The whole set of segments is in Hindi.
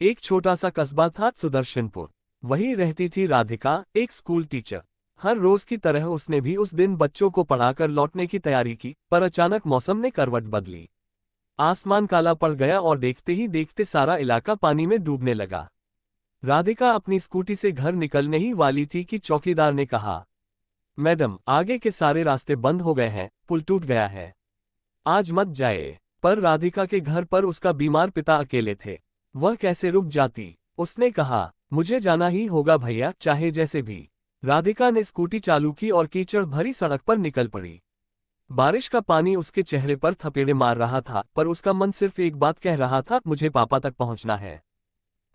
एक छोटा सा कस्बा था सुदर्शनपुर। वहीं रहती थी राधिका, एक स्कूल टीचर। हर रोज की तरह उसने भी उस दिन बच्चों को पढ़ाकर लौटने की तैयारी की, पर अचानक मौसम ने करवट बदली। आसमान काला पड़ गया और देखते ही देखते सारा इलाका पानी में डूबने लगा। राधिका अपनी स्कूटी से घर निकलने ही वाली थी कि चौकीदार ने कहा, मैडम, आगे के सारे रास्ते बंद हो गए हैं, पुल टूट गया है, आज मत जाए। पर राधिका के घर पर उसका बीमार पिता अकेले थे। वह कैसे रुक जाती? उसने कहा, मुझे जाना ही होगा भैया, चाहे जैसे भी। राधिका ने स्कूटी चालू की और कीचड़ भरी सड़क पर निकल पड़ी। बारिश का पानी उसके चेहरे पर थपेड़े मार रहा था, पर उसका मन सिर्फ एक बात कह रहा था, मुझे पापा तक पहुंचना है।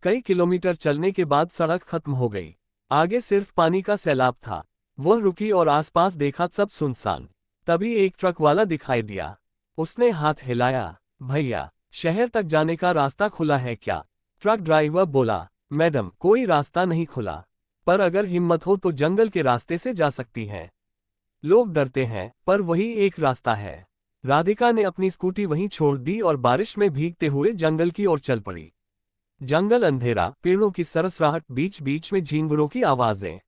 कई किलोमीटर चलने के बाद सड़क खत्म हो गई। आगे सिर्फ पानी का सैलाब था। वह रुकी और आसपास देखा, सब सुनसान। तभी एक ट्रक वाला दिखाई दिया। उसने हाथ हिलाया, भैया, शहर तक जाने का रास्ता खुला है क्या? ट्रक ड्राइवर बोला, मैडम, कोई रास्ता नहीं खुला, पर अगर हिम्मत हो तो जंगल के रास्ते से जा सकती हैं। लोग डरते हैं, पर वही एक रास्ता है। राधिका ने अपनी स्कूटी वहीं छोड़ दी और बारिश में भीगते हुए जंगल की ओर चल पड़ी। जंगल अंधेरा, पेड़ों की सरसराहट, बीच बीच में झींगुरों की आवाजें।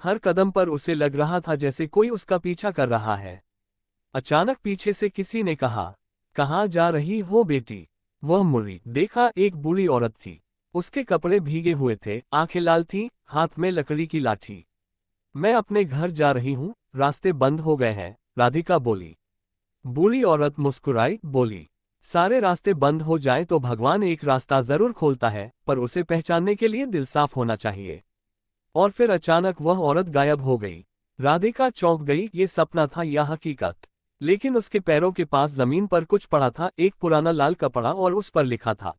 हर कदम पर उसे लग रहा था जैसे कोई उसका पीछा कर रहा है। अचानक पीछे से किसी ने कहा, कहाँ जा रही हो बेटी? वह मुड़ी, देखा एक बूढ़ी औरत थी। उसके कपड़े भीगे हुए थे, आंखें लाल थीं, हाथ में लकड़ी की लाठी। मैं अपने घर जा रही हूँ, रास्ते बंद हो गए हैं, राधिका बोली। बूढ़ी औरत मुस्कुराई, बोली, सारे रास्ते बंद हो जाएं तो भगवान एक रास्ता जरूर खोलता है, पर उसे पहचानने के लिए दिल साफ होना चाहिए। और फिर अचानक वह औरत गायब हो गई। राधिका चौंक गई, ये सपना था या हकीकत? लेकिन उसके पैरों के पास जमीन पर कुछ पड़ा था, एक पुराना लाल कपड़ा, और उस पर लिखा था,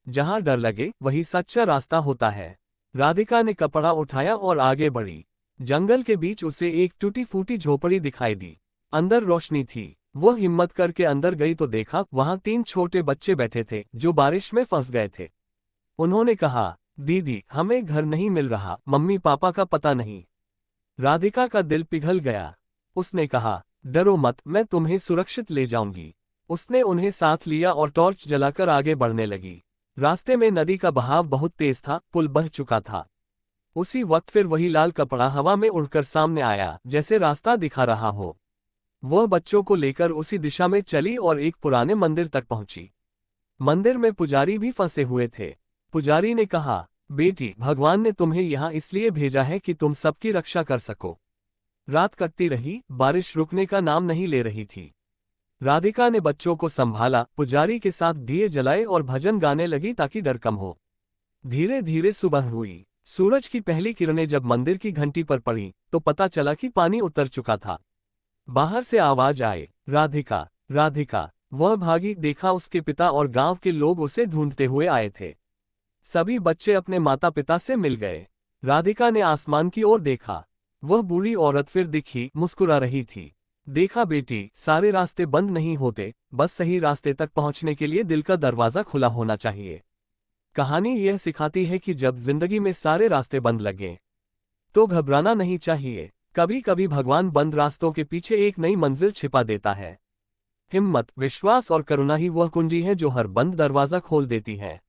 जहां डर लगे वही सच्चा रास्ता होता है। राधिका ने कपड़ा उठाया और आगे बढ़ी। जंगल के बीच उसे एक टूटी फूटी झोपड़ी दिखाई दी। अंदर रोशनी थी। वह हिम्मत करके अंदर गई तो देखा, वहां 3 छोटे बच्चे बैठे थे जो बारिश में फंस गए थे। उन्होंने कहा, दीदी, हमें घर नहीं मिल रहा, मम्मी पापा का पता नहीं। राधिका का दिल पिघल गया। उसने कहा, डरो मत, मैं तुम्हें सुरक्षित ले जाऊंगी। उसने उन्हें साथ लिया और टॉर्च जलाकर आगे बढ़ने लगी। रास्ते में नदी का बहाव बहुत तेज था, पुल बह चुका था। उसी वक्त फिर वही लाल कपड़ा हवा में उड़कर सामने आया, जैसे रास्ता दिखा रहा हो। वह बच्चों को लेकर उसी दिशा में चली और एक पुराने मंदिर तक पहुंची। मंदिर में पुजारी भी फंसे हुए थे। पुजारी ने कहा, बेटी, भगवान ने तुम्हें यहाँ इसलिए भेजा है कि तुम सबकी रक्षा कर सको। रात कटती रही, बारिश रुकने का नाम नहीं ले रही थी। राधिका ने बच्चों को संभाला, पुजारी के साथ दिए जलाए और भजन गाने लगी ताकि डर कम हो। धीरे धीरे सुबह हुई। सूरज की पहली किरणें जब मंदिर की घंटी पर पड़ी तो पता चला कि पानी उतर चुका था। बाहर से आवाज आए, राधिका, राधिका। वह भागी, देखा उसके पिता और गांव के लोग उसे ढूंढते हुए आए थे। सभी बच्चे अपने माता पिता से मिल गए। राधिका ने आसमान की ओर देखा। वह बूढ़ी औरत फिर दिखी, मुस्कुरा रही थी। देखा बेटी, सारे रास्ते बंद नहीं होते, बस सही रास्ते तक पहुंचने के लिए दिल का दरवाजा खुला होना चाहिए। कहानी यह सिखाती है कि जब जिंदगी में सारे रास्ते बंद लगें तो घबराना नहीं चाहिए। कभी कभी भगवान बंद रास्तों के पीछे एक नई मंजिल छिपा देता है। हिम्मत, विश्वास और करुणा ही वह कुंजी है जो हर बंद दरवाजा खोल देती है।